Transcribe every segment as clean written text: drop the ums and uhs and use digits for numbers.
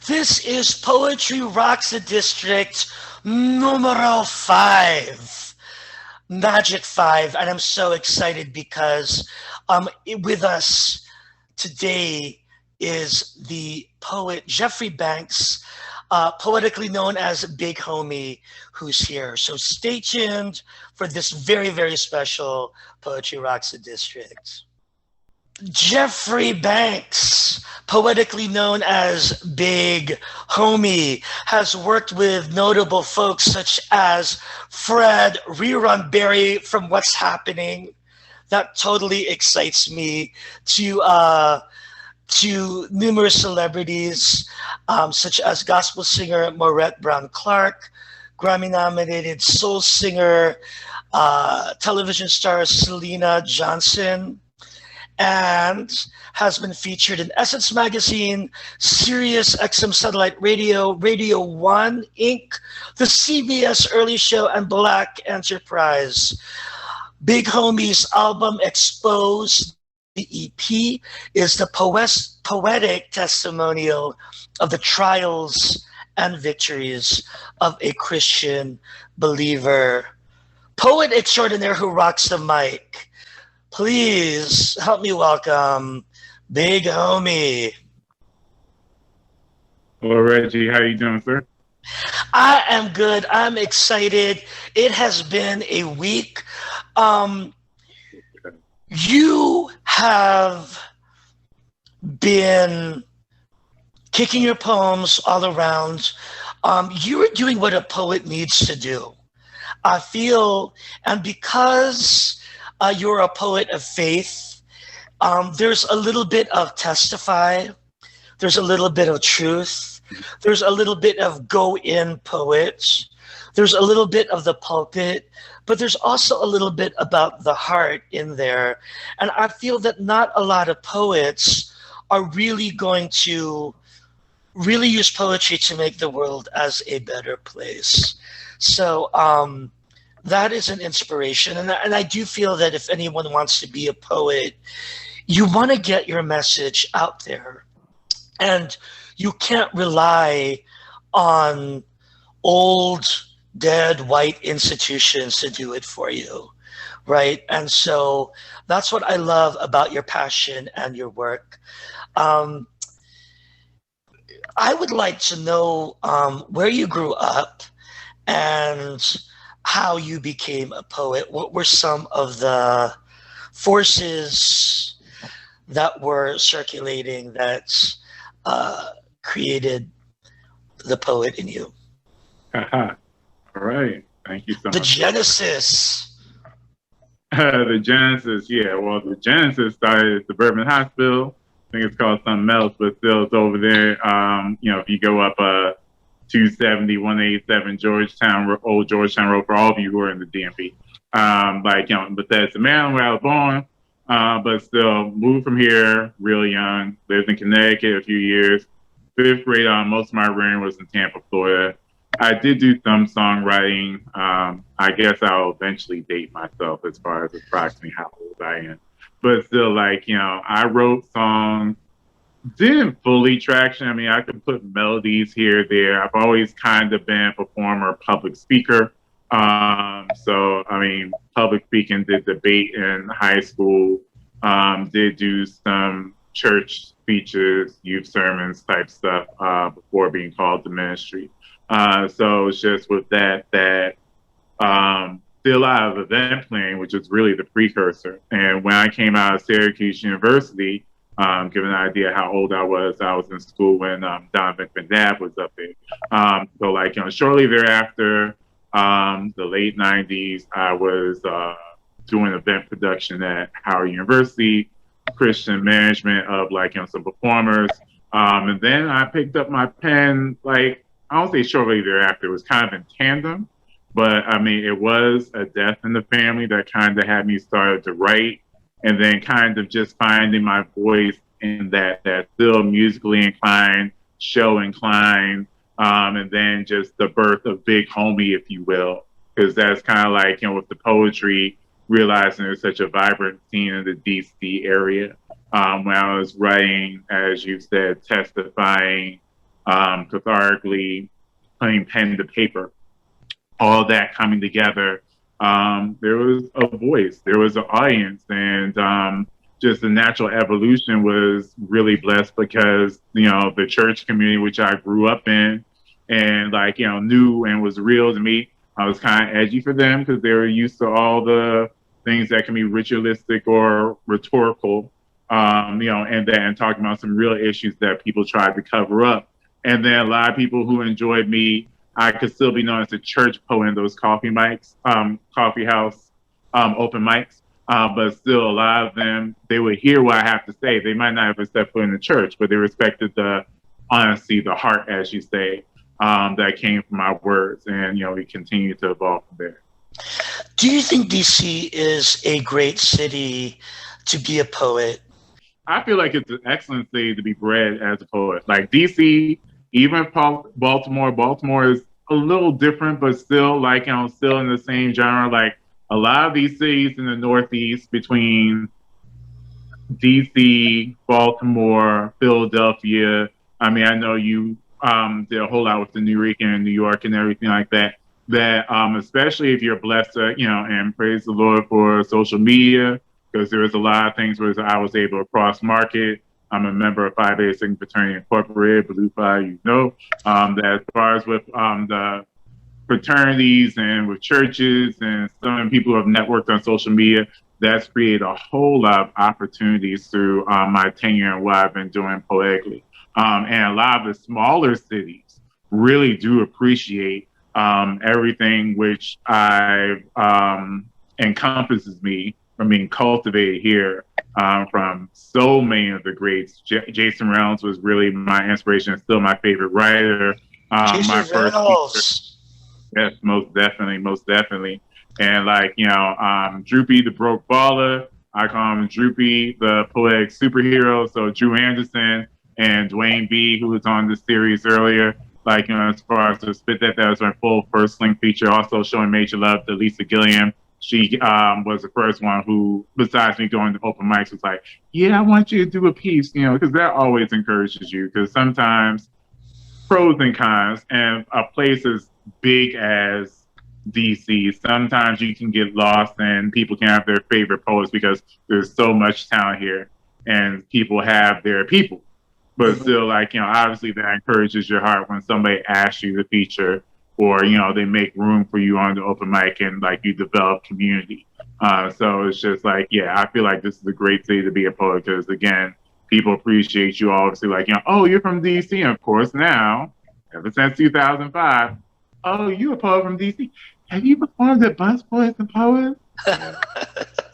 This is Poetry Rocks the District numero 5, Magic 5, and I'm so excited because with us today is the poet Jeffrey Banks, poetically known as Big Homie, who's here. So stay tuned for this very, very special Poetry Rocks the District. Jeffrey Banks, poetically known as Big Homie, has worked with notable folks such as Fred Rerun Barry from What's Happening. That totally excites me. To numerous celebrities such as gospel singer Maurette Brown Clark, Grammy-nominated soul singer, television star Selena Johnson, and has been featured in Essence Magazine, Sirius XM Satellite Radio, Radio 1 Inc., the CBS Early Show, and Black Enterprise. Big Homie's album Exposed, the EP, is the poetic testimonial of the trials and victories of a Christian believer. Poet extraordinaire who rocks the mic. Please help me welcome Big Homie. Hello, Reggie. How you doing, sir? I am good. I'm excited. It has been a week. You have been kicking your poems all around. You are doing what a poet needs to do. I feel, and because you're a poet of faith, there's a little bit of testify, there's a little bit of truth, there's a little bit of go in poets, there's a little bit of the pulpit, but there's also a little bit about the heart in there. And I feel that not a lot of poets are really going to really use poetry to make the world as a better place. So that is an inspiration. And I do feel that if anyone wants to be a poet, you want to get your message out there. And you can't rely on old, dead, white institutions to do it for you, right? And so that's what I love about your passion and your work. I would like to know where you grew up and how you became a poet. What were some of the forces that were circulating that created the poet in you? All right. Thank you so much. The genesis. The genesis, yeah. Well, the genesis started at Suburban Hospital. I think it's called something else, but still it's over there. If you go up 270, 187 Old Georgetown Road, for all of you who are in the DMV. Bethesda, Maryland, where I was born, but still moved from here really young. Lived in Connecticut a few years. 5th grade on, most of my rearing was in Tampa, Florida. I did do some songwriting. I guess I'll eventually date myself as far as approximately how old I am. But still, I wrote songs, didn't fully traction. I mean, I could put melodies here, there. I've always kind of been a performer, public speaker. Public speaking, did debate in high school, did do some church speeches, youth sermons type stuff before being called to ministry. So it's just with that did a lot of event planning, which was really the precursor. And when I came out of Syracuse University, given an idea how old I was in school when Donovan McNabb was up there. Shortly thereafter, the late 90s, I was doing event production at Howard University, Christian management of some performers. And then I picked up my pen, I don't say shortly thereafter, it was kind of in tandem, but it was a death in the family that kind of had me started to write, and then kind of just finding my voice in that still musically inclined, show inclined, and then just the birth of Big Homie, if you will, because that's kind of with the poetry, realizing there's such a vibrant scene in the DC area. When I was writing, as you said, testifying, cathartically putting pen to paper, all that coming together. There was a voice, there was an audience, and just the natural evolution was really blessed because, the church community, which I grew up in and knew and was real to me, I was kind of edgy for them because they were used to all the things that can be ritualistic or rhetorical, and talking about some real issues that people tried to cover up. And then a lot of people who enjoyed me, I could still be known as a church poet in those coffee house open mics. But still, a lot of them, they would hear what I have to say. They might not have stepped foot in the church, but they respected the honesty, the heart, as you say, that came from my words. And, we continue to evolve from there. Do you think DC is a great city to be a poet? I feel like it's an excellent city to be bred as a poet. Like DC, even Baltimore is a little different, but still still in the same genre. Like a lot of these cities in the Northeast between DC, Baltimore, Philadelphia. I mean, I know you did a whole lot with the New York and New York and everything like that. That especially if you're blessed to, and praise the Lord for social media, because there was a lot of things where I was able to cross market. I'm a member of Phi Beta Sigma Fraternity Incorporated, Blue Phi, that as far as with the fraternities and with churches and some people who have networked on social media, that's created a whole lot of opportunities through my tenure and what I've been doing poetically. And a lot of the smaller cities really do appreciate everything which I've encompasses me from being cultivated here from so many of the greats. Jason Reynolds was really my inspiration and still my favorite writer. Jason My first Reynolds. Yes, most definitely. And Droopy the Broke Baller, I call him Droopy the Poetic Superhero. So Drew Anderson and Dwayne B, who was on the series earlier, as far as the Spit That was my full first length feature, also showing major love to Lisa Gilliam. She was the first one who, besides me going to open mics, was like, yeah, I want you to do a piece, because that always encourages you. Because sometimes pros and cons, and a place as big as DC, sometimes you can get lost and people can have their favorite poets because there's so much talent here and people have their people. But still, obviously that encourages your heart when somebody asks you to feature or, they make room for you on the open mic and you develop community. So it's just I feel like this is a great city to be a poet because, again, people appreciate you obviously oh, you're from DC, of course, now, ever since 2005. Oh, you a poet from DC? Have you performed at Bus Boys and Poets? Have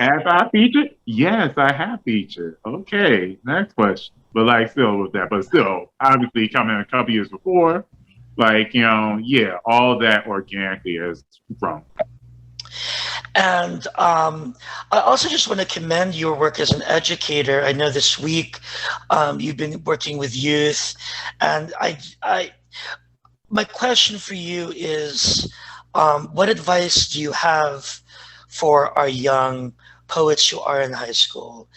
I featured? Yes, I have featured. Okay, next question. But still with that, but still, obviously coming a couple years before, all that organically has grown. And I also just want to commend your work as an educator. I know this week you've been working with youth, and my question for you is, what advice do you have for our young poets who are in high school?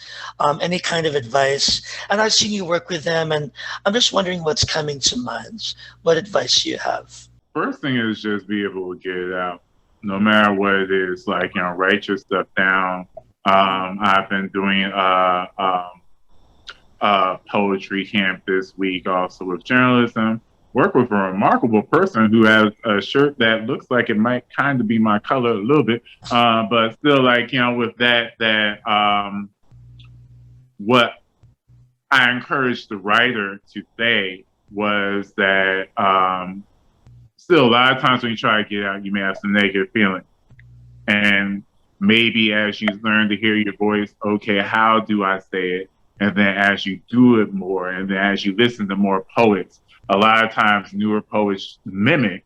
Any kind of advice? And I've seen you work with them, and I'm just wondering what's coming to mind. What advice do you have? First thing is just be able to get it out, no matter what it is. Write your stuff down. I've been doing poetry camp this week, also with journalism. Work with a remarkable person who has a shirt that looks like it might kind of be my color a little bit, but still, with that what I encouraged the writer to say was that still a lot of times when you try to get out, you may have some negative feelings, and maybe as you learn to hear your voice, okay, how do I say it? And then as you do it more, and then as you listen to more poets, a lot of times newer poets mimic,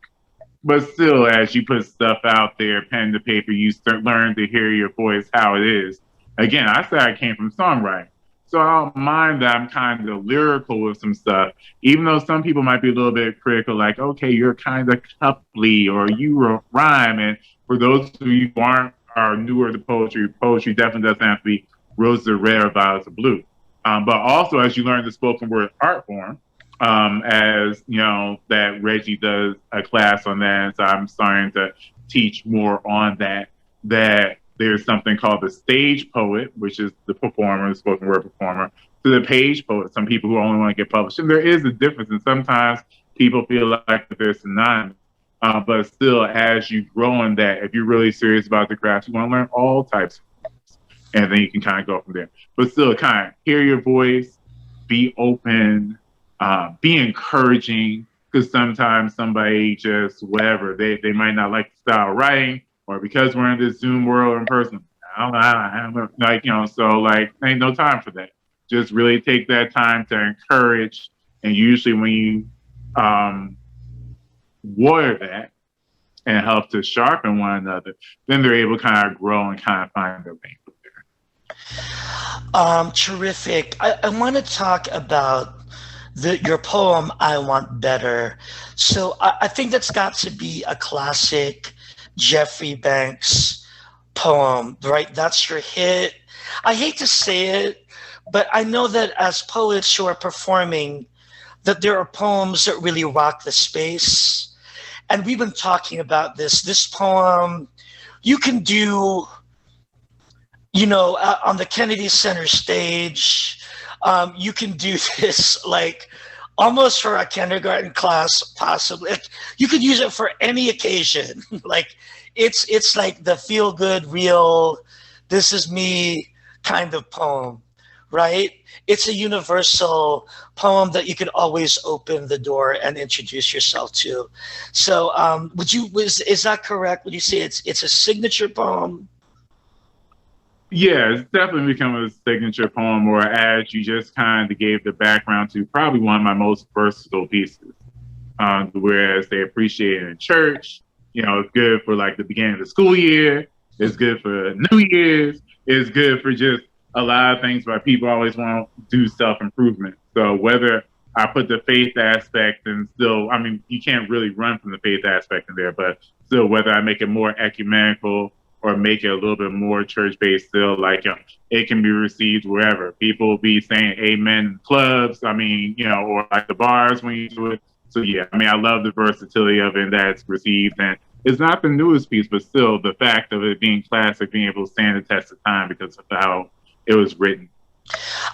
but still as you put stuff out there, pen to paper, you learn to hear your voice, how it is. Again, I said I came from songwriting. So I don't mind that I'm kind of lyrical with some stuff, even though some people might be a little bit critical, okay, you're kind of couply or you rhyme. And for those of you who are newer to poetry definitely doesn't have to be roses are red or violets are blue. But also as you learn the spoken word art form, as you know, that Reggie does a class on that, so I'm starting to teach more on that. That there's something called the stage poet, which is the performer, the spoken word performer, to the page poet. Some people who only want to get published, and there is a difference. And sometimes people feel like they're synonymous. But still, as you grow in that, if you're really serious about the craft, you want to learn all types of things, and then you can kind of go from there. But still, kind of hear your voice, be open, be encouraging, because sometimes somebody just whatever they might not like the style of writing, or because we're in this Zoom world or in person. I don't know, like so like ain't no time for that. Just really take that time to encourage, and usually when you water that and help to sharpen one another, then they're able to kind of grow and kind of find their way from Terrific. I want to talk about your poem, I Want Better. So I think that's got to be a classic Jeffrey Banks poem, right? That's your hit. I hate to say it, but I know that as poets who are performing, that there are poems that really rock the space. And we've been talking about this. This poem, you can do, on the Kennedy Center stage, you can do this like almost for a kindergarten class, possibly. You could use it for any occasion. Like it's like the feel good, real, this is me kind of poem, right? It's a universal poem that you could always open the door and introduce yourself to. So, is that correct? Would you say it's a signature poem? Yeah, it's definitely become a signature poem, or as you just kind of gave the background to, probably one of my most versatile pieces. Whereas they appreciate it in church, it's good for like the beginning of the school year, it's good for New Year's, it's good for just a lot of things, but people always want to do self-improvement. So whether I put the faith aspect and still, I mean, you can't really run from the faith aspect in there, but still whether I make it more ecumenical or make it a little bit more church-based, still like it can be received wherever. People will be saying amen in clubs, I mean, or like the bars when you do it. So yeah, I mean, I love the versatility of it and that it's received. And it's not the newest piece, but still the fact of it being classic, being able to stand the test of time because of how it was written.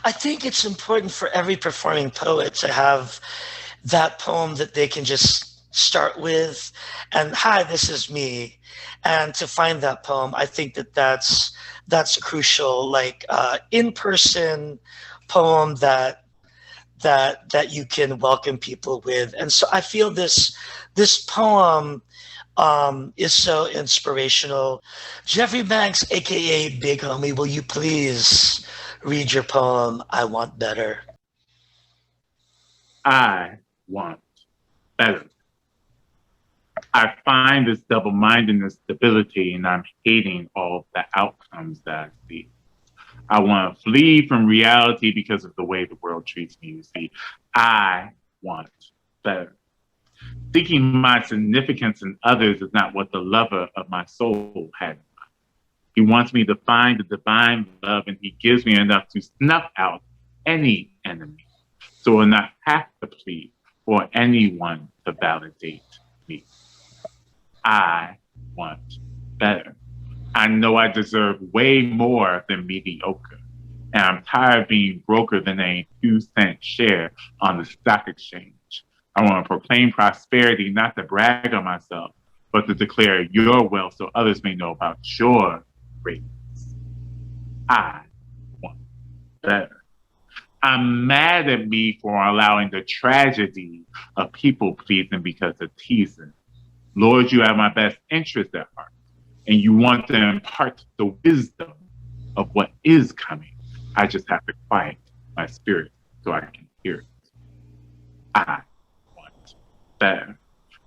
I think it's important for every performing poet to have that poem that they can just start with and hi, this is me, and to find that poem. I think that's crucial, like in-person poem that you can welcome people with. And so I feel this poem is so inspirational. Jeffrey Banks, aka Big Homie, will you please read your poem, I Want Better? I want better. I find this double-mindedness debilitating, and I'm hating all the outcomes that I see. I want to flee from reality because of the way the world treats me. You see, I want better. Seeking my significance in others is not what the lover of my soul had in mind. He wants me to find the divine love, and he gives me enough to snuff out any enemy, so I'll not have to plead for anyone to validate me. I want better. I know I deserve way more than mediocre, and I'm tired of being broker than a 2-cent share on the stock exchange. I want to proclaim prosperity, not to brag on myself, but to declare your wealth so others may know about your greatness. I want better. I'm mad at me for allowing the tragedy of people pleasing because of teasing. Lord, you have my best interest at heart, and you want to impart the wisdom of what is coming. I just have to quiet my spirit so I can hear it. I want better.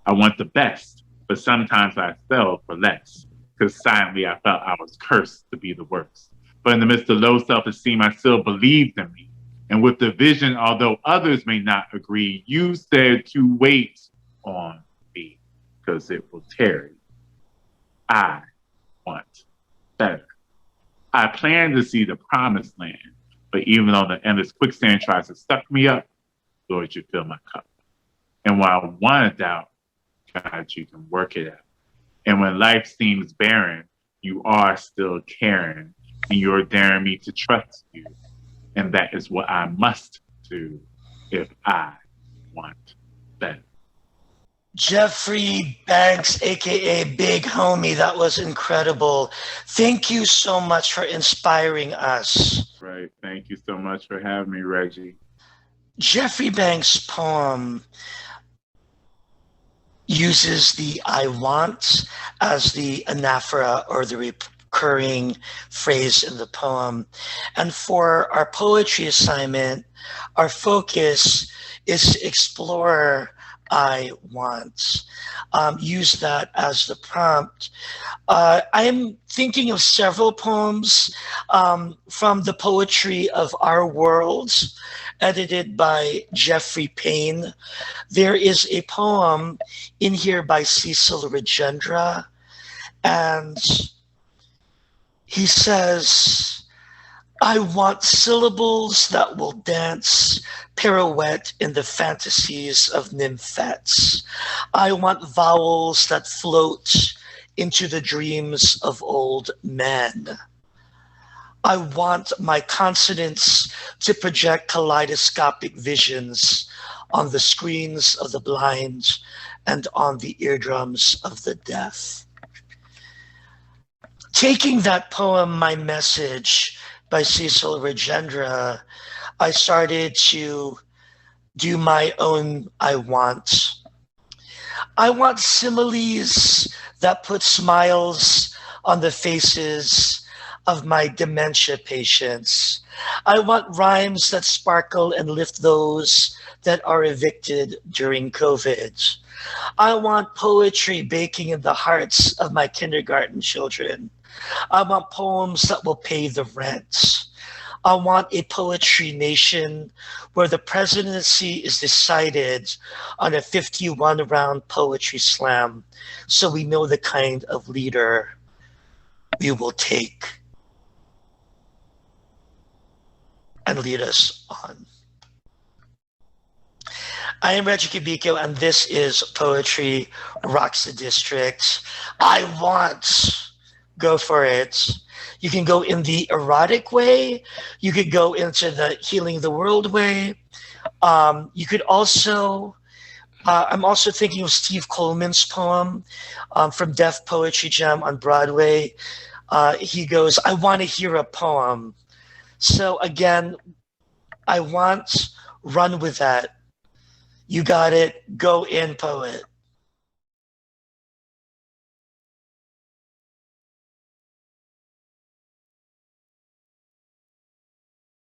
I want the best, but sometimes I fell for less, because silently I felt I was cursed to be the worst. But in the midst of low self-esteem, I still believed in me. And with the vision, although others may not agree, you said to wait on me, because it will tarry. I want better. I plan to see the promised land, but even though the endless quicksand tries to suck me up, Lord, you fill my cup. And when I want to doubt, God, you can work it out. And when life seems barren, you are still caring, and you're daring me to trust you. And that is what I must do if I want better. Jeffrey Banks, aka Big Homie, that was incredible. Thank you so much for inspiring us. Right. Thank you so much for having me, Reggie. Jeffrey Banks' poem uses the I want as the anaphora or the recurring phrase in the poem. And for our poetry assignment, our focus is to explore I want. Use that as the prompt. I'm thinking of several poems from the poetry of Our Worlds, edited by Jeffrey Payne. There is a poem in here by Cecil Regendra, and he says, I want syllables that will dance, pirouette in the fantasies of nymphets. I want vowels that float into the dreams of old men. I want my consonants to project kaleidoscopic visions on the screens of the blind and on the eardrums of the deaf. Taking that poem, My Message, by Cecil Regendra, I started to do my own I want. I want similes that put smiles on the faces of my dementia patients. I want rhymes that sparkle and lift those that are evicted during COVID. I want poetry baking in the hearts of my kindergarten children. I want poems that will pay the rent. I want a poetry nation where the presidency is decided on a 51-round poetry slam, so we know the kind of leader we will take and lead us on. I am Regie Cabico, and this is Poetry Rocks the District. I want. Go for it. You can go in the erotic way. You could go into the healing the world way. You could also, I'm also thinking of Steve Coleman's poem from Def Poetry Jam on Broadway. He goes, I want to hear a poem. So again, I want, run with that. You got it. Go in, poet.